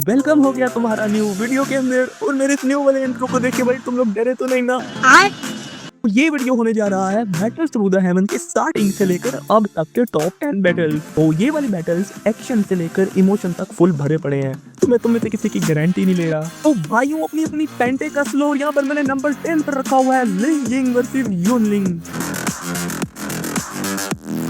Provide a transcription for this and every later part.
Welcome हो गया तुम्हारा न्यू वीडियो के अंदर। और मेरे इस न्यू वाले इंट्रो को देख के भाई तुम लोग डरे तो नहीं ना? तो ये वीडियो होने जा रहा है बैटल्स थ्रू द हेवन के स्टार्टिंग से लेकर अब तक के टॉप 10 बैटल। तो ये वाली बैटल्स एक्शन से लेकर इमोशन तक फुल भरे पड़े हैं, तो मैं तुम्हें से किसी की गारंटी नहीं ले रहा। तो भाइयों अपनी अपनी पेंटे का स्लो यहाँ पर मैंने नंबर 10 पर रखा हुआ है लिंग यिंग वर्सेस युन लिंग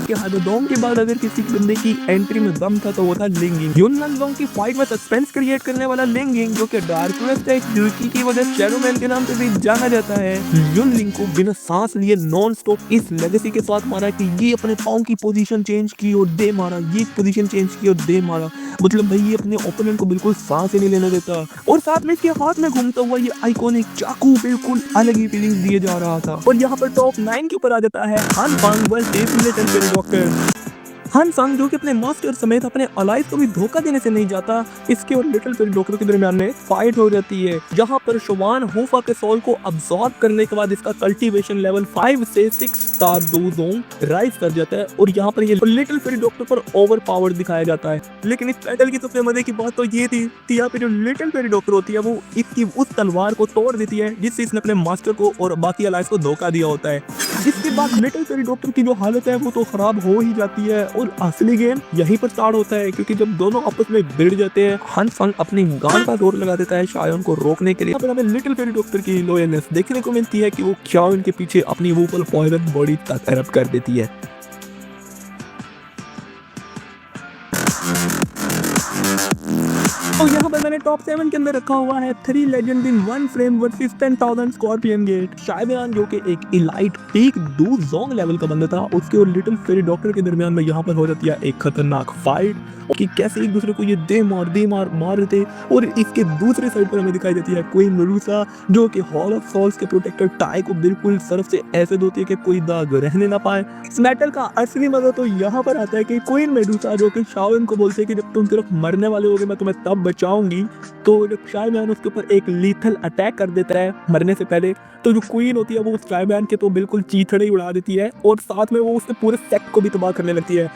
के हादोंग के बाद अगर किसी बंदे की एंट्री में दम था तो वो था लिंग यिंग। युन लंगजोंग की फाइट में सस्पेंस क्रिएट करने वाला लिंग यिंग, जो कि डार्कनेस टेक ड्यूटी की वजह शैडो मैन के नाम से भी जाना जाता है, युन लिंग को बिना सांस लिए नॉन स्टॉप इस लेगेसी के साथ मारा कि ये अपने पाँव की पोजीशन चेंज की और दे मारा, ये पोजीशन चेंज की और दे मारा। मतलब भाई ये अपने ओपोनेंट को बिल्कुल सांस ही नहीं लेने देता। और साथ में इसके हाथ में घूमता हुआ ये आइकॉनिक चाकू बिल्कुल अलग ही फीलिंग दिए जा रहा था। और यहाँ पर टॉप 9 के ऊपर आ जाता है हान फांग वर्सेस लिटिल फेरी डॉक्टर। हान फांग जो कि अपने मास्टर समेत अपने अलाइज को भी धोखा देने से नहीं जाता, इसके और लिटिल फेरी डॉक्टर के दरमियान में फाइट हो जाती है, जहां पर शवान होफा के सोल को अब्सॉर्ब करने के बाद इसका कल्टीवेशन लेवल 5 से 6 स्टार 2 जोन राइज कर जाता है। और यहाँ पर ये लिटिल फेरी डॉक्टर पर ओवर पावर दिखाया जाता है। लेकिन इस बैटल की सबसे मजे की बात तो ये थी कि यहाँ पे जो लिटिल फेरी डॉक्टर होती है वो इसकी उस तलवार को तोड़ देती है जिससे इसने अपने मास्टर को और बाकी अलाइज को धोखा दिया होता है। इसके बाद लिटिल फेरी डॉक्टर की जो हालत है वो तो खराब हो ही जाती है और असली गेम यहीं पर स्टार्ट होता है, क्योंकि जब दोनों आपस में भिड़ जाते हैं हान फांग अपनी गान का जोर लगा देता है शाओन को रोकने के लिए। यहाँ पर हमें लिटिल फेरी डॉक्टर की लॉयलनेस देखने को मिलती है कि वो शाओन के पीछे अपनी वूपल पॉइजन बॉडी तक एरप्ट कर देती है। तो यहाँ पर मैंने टॉप 7 के अंदर रखा हुआ है 3 legend in 1 frame versus 10,000 scorpion gate. शायबयान जो कि एक elite peak Dou Zong level का बंदा था, उसके और लिटिल फेरी डॉक्टर के दरमियान में यहाँ पर हो जाती है एक खतरनाक फाइट कि कैसे एक दूसरे को ये दे मार मार देते। और इसके दूसरे साइड पर हमें दिखाई देती है क्वीन मेडुसा, जो कि हॉल ऑफ सॉल्स के प्रोटेक्टर टाई को बिल्कुल सरफ से ऐसे धोती है कि कोई दाग रहने ना पाए। इस बैटल का असली मजा तो यहाँ पर आता है कि क्वीन मेडुसा जो कि शाओन को बोलते है कि जब तुम सिर्फ मरने वाले होगे मैं तुम्हें तब बचाऊंगी, तो जब शायबयान उसके ऊपर एक लीथल अटैक कर देता है मरने से पहले, तो जो क्वीन होती है वो उस शायबयान के तो बिल्कुल चीथड़े ही उड़ा देती है और साथ में वो उसके पूरे सेक्ट को भी तबाह करने लगती है।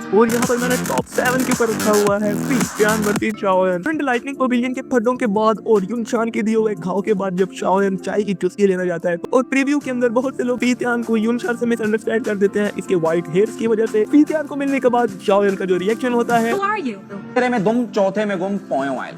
और यहाँ पर मैंने टॉप 7 के ऊपर रखा हुआ है फीतियान वर्सेस शाओन। ट्विन लाइटनिंग पवेलियन के फड्डों के बाद और युनशान के दिए हुए घाव के बाद जब शाओन चाय की चुस्की लेना जाता है, और प्रीव्यू के अंदर बहुत से लोग फीतियान को युनशान से मिसअंडरस्टैंड कर देते हैं इसके व्हाइट हेयर्स की वजह से। फीतियान को मिलने के बाद शाओन का जो रिएक्शन होता है, तीसरे में दुम, चौथे में गुम, पोयों आयल।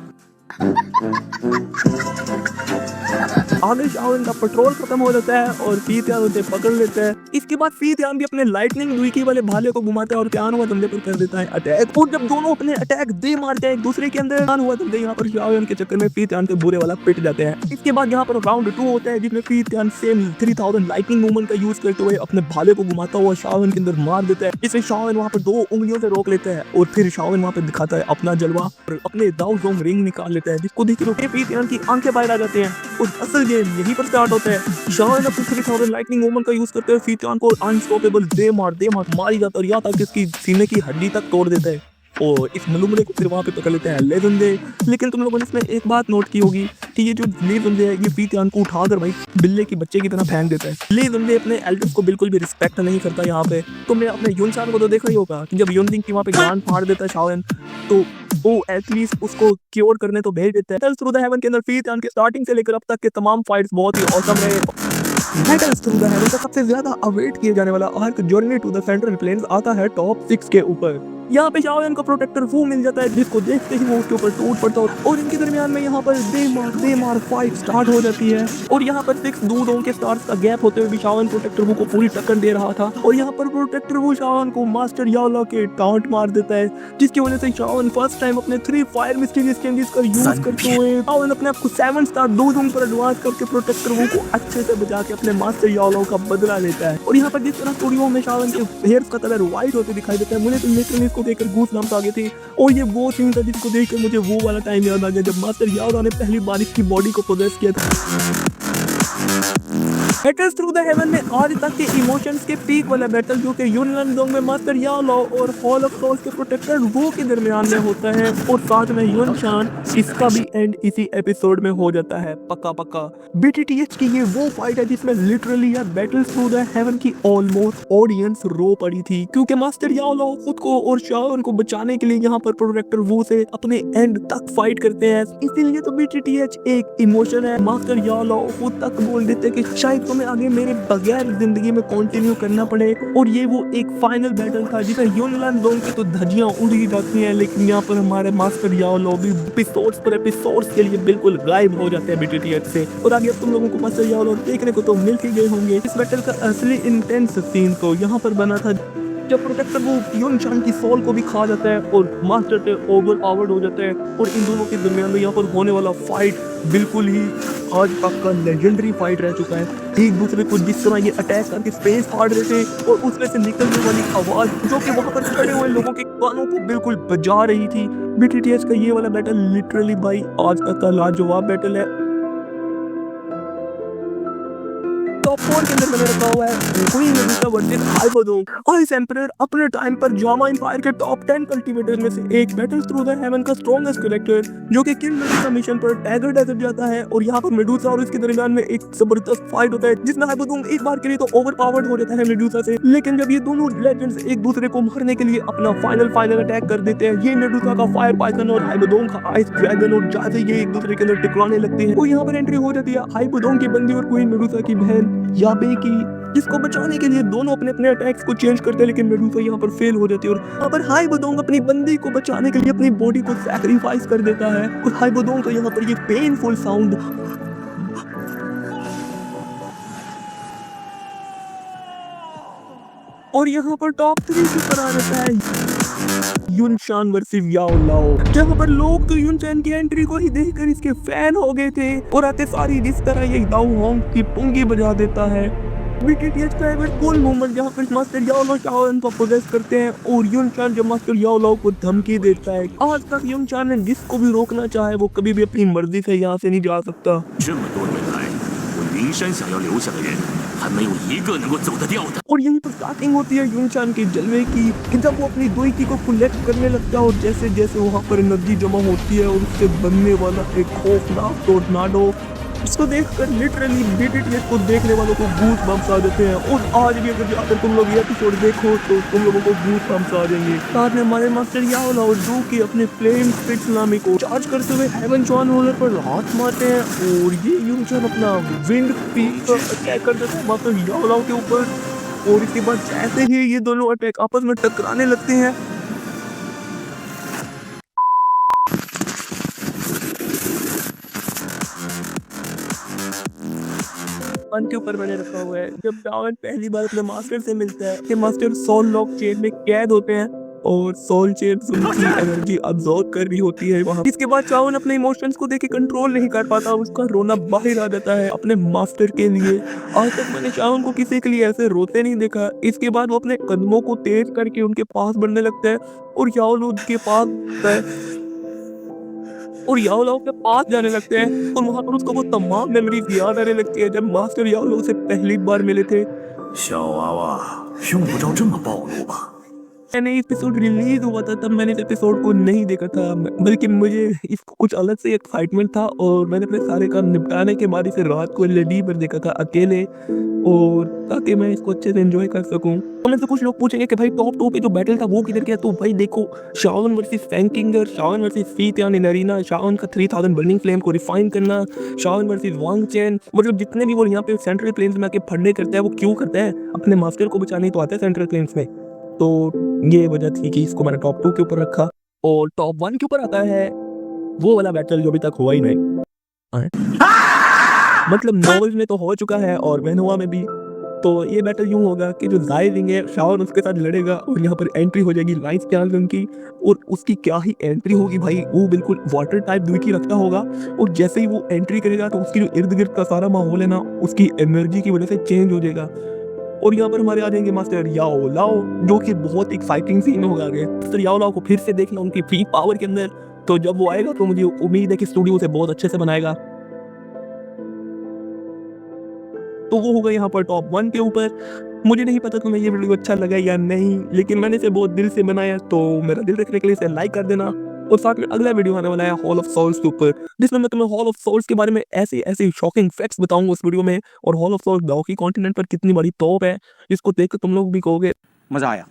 आगे शाओन का पेट्रोल खत्म हो जाता है और फीतियान उसे पकड़ लेता है। इसके बाद फीतियान भी अपने लाइटनिंग लुईकी वाले भाले को घुमाता है और त्यान हुआ धंधे पर कर देता है अटैक। और जब दोनों अपने अटैक दे मारते हैं एक दूसरे के अंदर, त्यान हुआ धंधे यहाँ पर शाओन के चक्कर में फीतियान से बुरे वाला पिट जाते हैं। इसके बाद यहाँ पर राउंड 2 होता है जिसमें फीतियान सेम 3000 लाइटनिंग मूवमेंट का यूज करते हुए अपने भाले को घुमाता हुआ शाओन के अंदर मार देता है, जिससे शाओन वहाँ पर 2 उंगलियों से रोक लेता है। और फिर शाओन वहाँ पर दिखाता है अपना जलवा और अपने दाव जोंग रिंग निकाल लेता है, जिसको देख के फीतियान की आंखें बाहर आ जाती हैं और असल गेम यहीं पर स्टार्ट होता है। शाओन अपनी 3000 लाइटनिंग मूवमेंट का यूज करते हुए फीतियान को अनस्टॉपेबल दे मार मारी जाता है और यहाँ तक इसकी सीने की हड्डी तक तोड़ देता है और इस मलूमड़े को फिर वहाँ पे पकड़ लेते हैं लेजेंडे। लेकिन तुम लोगों ने इसमें एक बात नोट की होगी कि ये जो लेजेंडे है ये फीतियान को उठाकर भाई बिल्ले की बच्चे की तरह फेंक देता है। लेजेंडे अपने एल्डर्स को बिल्कुल भी रिस्पेक्ट नहीं करता। यहाँ पे तुमने अपने युनशान को तो देखा ही होगा कि जब युनलिंग की वहाँ पे गान फाड़ देता है शाओन, तो वो एटलीस्ट उसको क्योर करने तो भेज देता है। बैटल्स थ्रू द हेवन के अंदर फीतियान के स्टार्टिंग से लेकर अब तक के तमाम फाइट्स बहुत ही ऑसम रहे। बैटल्स थ्रू द हेवन का सबसे ज्यादा अवेट किए जाने वाला arc journey to the central plains आता है टॉप 6 के ऊपर। यहाँ पे शाओन को प्रोटेक्टर वो मिल जाता है जिसको देखते ही वो उसके ऊपर टूट पड़ता है और इनके दरमियान में यहाँ पर दे मार फाइट स्टार्ट हो जाती है। और यहाँ पर 6 दूधों के स्टार्स का गैप होते हुए भी शाओन प्रोटेक्टर वो को पूरी टक्कर दे रहा था और यहाँ पर प्रोटेक्टर वो शाओन को मास्टर याओला के टाउंट मार देता है, जिसकी वजह से शाओन फर्स्ट टाइम अपने 3 फायर मिस्टीरियस चेंजेस का यूज करते हुए शाओन अपने आप को 7 स्टार दूधों पर एडवांस करके प्रोटेक्टर वो को अच्छे से बचा के अपने मास्टर याओला का बदला लेता है। और यहाँ पर जिस तरह स्टूडियो में शाओन के हेयर्स का कलर व्हाइट होते दिखाई देता है, मुझे तो लिटरली इसको देखकर गूज़बम्प्स आ गए थे। और ये वो सीन था जिसको देखकर मुझे वो वाला टाइम याद आ गया जब मास्टर याओला ने पहली बार इसकी बॉडी को पोजेस किया था। बैटल्स थ्रू द हेवन में आज तक के इमोशंस के पीक वाला बैटल जो कि युन लंडोंग में मास्टर याओ लाओ और हॉल ऑफ सोल्स के प्रोटेक्टर वो के दरमियान में होता है, और साथ में युन शान, इसका भी एंड इसी एपिसोड में हो जाता है पक्का पक्का। बीटीटीएच की ये वो फाइट है जिसमें लिटरली यार बैटल्स थ्रू द हेवन की ऑलमोस्ट ऑडियंस रो पड़ी थी, क्योंकि मास्टर याओ लाओ खुद को और शाओन को बचाने के लिए यहाँ पर प्रोटेक्टर वो से अपने एंड तक फाइट करते हैं। इसीलिए तो बीटीटीएच एक इमोशन है। मास्टर याओ लाओ खुद तक बोल देते कि शायद तुम्हें आगे मेरे बगैर जिंदगी में कंटिन्यू करना पड़े, और ये वो एक फाइनल बैटल था जिसमें युन लंडोंग की तो धज्जियां उड़ ही जाती हैं, लेकिन यहाँ पर हमारे मास्टर याओ लाओ भी एपिसोड्स पर एपिसोड्स के लिए बिल्कुल गायब हो जाते हैं बीटीटीएच से। और आगे अब तुम लोगों को मास्टर याओ लाओ देखने को तो मिल ही गए होंगे। इस बैटल का असली इंटेंस सीन तो यहाँ पर बना था जब प्रोटेक्टर वो युन शान की सोल को भी खा जाता है और मास्टर पे ओवर पावर्ड हो जाता है, और इन दोनों के दरमियान में यहाँ पर होने वाला फाइट बिल्कुल ही आज तक का लेजेंडरी फाइट रह चुका है। एक दूसरे को जिस तरह ये अटैक करके स्पेस फाड़ रहे थे और उसमें से निकलने वाली आवाज जो कि वहां पर खड़े हुए लोगों के कानों को बिल्कुल बजा रही थी। बीटीटीएच का ये वाला बैटल लिटरली भाई आज तक का लाजवाब बैटल है। टॉप 4 के अंदर मैंने रखा हुआ है queen Medusa versus Haibodong. Ice emperor अपने टाइम पर जामा एम्पायर के टॉप 10 कल्टीवेटर्स में से एक, बैटल्स थ्रू द हेवन का स्ट्रॉन्गेस्ट कैरेक्टर जो कि किंग मेडुसा मिशन पर टाइगर डेजर्ट जाता है, और यहाँ पर मेडुसा और इसके दरमियान में एक जबरदस्त फाइट होता है जिसमें हाइबोडोंग एक बार के लिए तो ओवरपावर्ड हो जाता है मेडुसा से, लेकिन जब ये दोनों लेजेंड्स एक दूसरे को मारने के लिए अपना फाइनल अटैक कर देते हैं, ये मेडुसा का फायर पाइथन और हाइबोडोंग का आइस ड्रैगन, और जैसे ये एक दूसरे के अंदर टकराने लगते हैं, तो यहाँ पर एंट्री हो जाती है हाइबोडोंग की बंदी और क्वीन मेडुसा की बहन याबे की, जिसको बचाने के लिए दोनों अपने अपने अटैक्स को चेंज करते हैं, लेकिन मेडुसा यहाँ पर फेल हो जाती है, और यहाँ पर हाइबोडोंग अपनी बंदी को बचाने के लिए अपनी बॉडी को सैक्रिफाइस कर देता है, और हाइबोडोंग का यहाँ पर ये पेनफुल साउंड और यहाँ पर टॉप 3 के ऊपर आ जाता है युन शान वर्सेस याओ लाओ, जहाँ पर लोग तो युन शान की एंट्री को ही देखकर इसके फैन हो गए थे, और आते सारी जिस तरह ये दाऊ होंग की पुंगी बजा देता है। बीटीटीएच का एक कूल मोमेंट जहाँ पर मास्टर याओ लाओ शाओन को पोजेस करते हैं, और युन शान जब मास्टर याओ लाओ को धमकी देता है। आज तक युन शान ने जिसको भी रोकना चाहे वो कभी भी अपनी मर्जी से यहाँ से नहीं जा सकता। 这么多年来，我灵山想要留下的人，还没有一个能够走得掉的。 और यहीं पर स्टार्टिंग होती है युन शान के जलवे की, कि जब वो अपनी दोइकी को कलेक्ट करने लगता है, और जैसे जैसे वहाँ पर एनर्जी जमा होती है और उससे बनने वाला एक खौफनाक टोर्नाडो, इसको देखकर लिटरली बीटीटीएच को देखने वालों को गूस बम्स आ जाते हैं, और आज भी अगर जाकर तुम लोग ये एपिसोड देखो तो तुम लोगों को गूस बम्स आ जाएंगे। साथ में हमारे मास्टर याओ लाओ जो कि अपने फ्लेम स्पिट सुनामी को चार्ज करते हुए हेवन चॉन रोलर पर हाथ मारते हैं, और ये युन शान अपना विंड पीक पर अटैक कर देते हैं मास्टर याओ लाओ के ऊपर, और इसके बाद जैसे ही ये दोनों अटैक आपस में टकराने लगते हैं, वन के ऊपर मैंने रखा हुआ है जब शाओन पहली बार अपने मास्टर से मिलता है कि मास्टर सोल लॉक चेन में कैद होते हैं, और सोल चेन उनकी एनर्जी अब्सॉर्ब कर रही होती है वहाँ। इसके बाद शाओन अपने इमोशंस को देख के कंट्रोल नहीं कर पाता, उसका रोना बाहर आ जाता है अपने मास्टर के लिए। आज तक मैंने शाओन को किसी के लिए ऐसे रोते नहीं देखा। इसके बाद वो अपने कदमों को तेज करके उनके पास बढ़ने लगता है, और याओ लाओ के पास याओ लाओ के पास जाने लगते हैं, और वहाँ पर उसको वो तमाम मेमोरीज याद आने लगती है जब मास्टर याओ लाओ से पहली बार मिले थे। 小娃娃，用不着这么暴怒吧？ मैंने एपिसोड रिलीज हुआ था तब मैंने इस एपिसोड को नहीं देखा था, बल्कि मुझे इसको कुछ अलग से एक्साइटमेंट था, और मैंने अपने सारे काम निपटाने के बाद इसे रात को एलईडी पर देखा था अकेले, और ताकि मैं इसको अच्छे से एंजॉय कर सकूं। तो मुझसे कुछ लोग पूछेंगे कि भाई टॉप 2 पे जो बैटल था वो किधर गया, तो भाई देखो शाओन वर्सेस फैंकिंगर, शाओन वर्सेस फीतियान इन अरीना, शाओन का 3000 बर्निंग फ्लेम को रिफाइन करना, शाओन वर्सेस वांग चेन, मतलब जितने भी वो यहाँ पे सेंट्रल प्लेन्स में आके फड़ने करता है वो क्यों करता है, अपने मास्टर को बचाने तो आता है सेंट्रल प्लेन्स में। तो ये वजह थी कि इसको मैंने टॉप 2 के ऊपर रखा, और टॉप 1 के ऊपर आता है वो वाला बैटल जो अभी तक हुआ ही नहीं, मतलब नॉवेल्स में तो हो चुका है और मैनहुआ में भी। तो ये बैटल यूं होगा कि जो ज़ाई लिंग है शाओन उसके साथ लड़ेगा, और यहाँ पर एंट्री हो जाएगी लाइन्स कैनन की, और उसकी क्या ही एंट्री होगी भाई, वो बिल्कुल वाटर टाइप दुई रखता होगा, और जैसे ही वो एंट्री करेगा तो उसकी जो इर्द गिर्द का सारा माहौल है ना उसकी एनर्जी की वजह से चेंज हो जाएगा। और यहाँ पर हमारे आ जाएंगे मास्टर याओ लाओ, जो कि बहुत एक्साइटिंग सीन होगा आगे। मास्टर याओ लाओ को फिर से देखना उनकी पीक पावर के अंदर, तो जब वो आएगा तो मुझे उम्मीद है कि स्टूडियो उसे बहुत अच्छे से बनाएगा। तो वो होगा यहाँ पर टॉप 1 के ऊपर। मुझे नहीं पता तुम्हें ये वीडियो अच्छा लगा या नहीं, लेकिन मैंने इसे बहुत दिल से बनाया, तो मेरा दिल रखने के लिए इसे लाइक कर देना। और साथ में अगला वीडियो आने वाला है हॉल ऑफ सॉल्स के ऊपर, जिसमें मैं तुम्हें हॉल ऑफ सॉल्स के बारे में ऐसे ऐसे शॉकिंग फैक्ट्स बताऊंगा उस वीडियो में। और हॉल ऑफ सॉल्स बाकी कॉन्टिनेंट पर कितनी बड़ी तोप है, जिसको देख कर तुम लोग भी कहोगे मजा आया।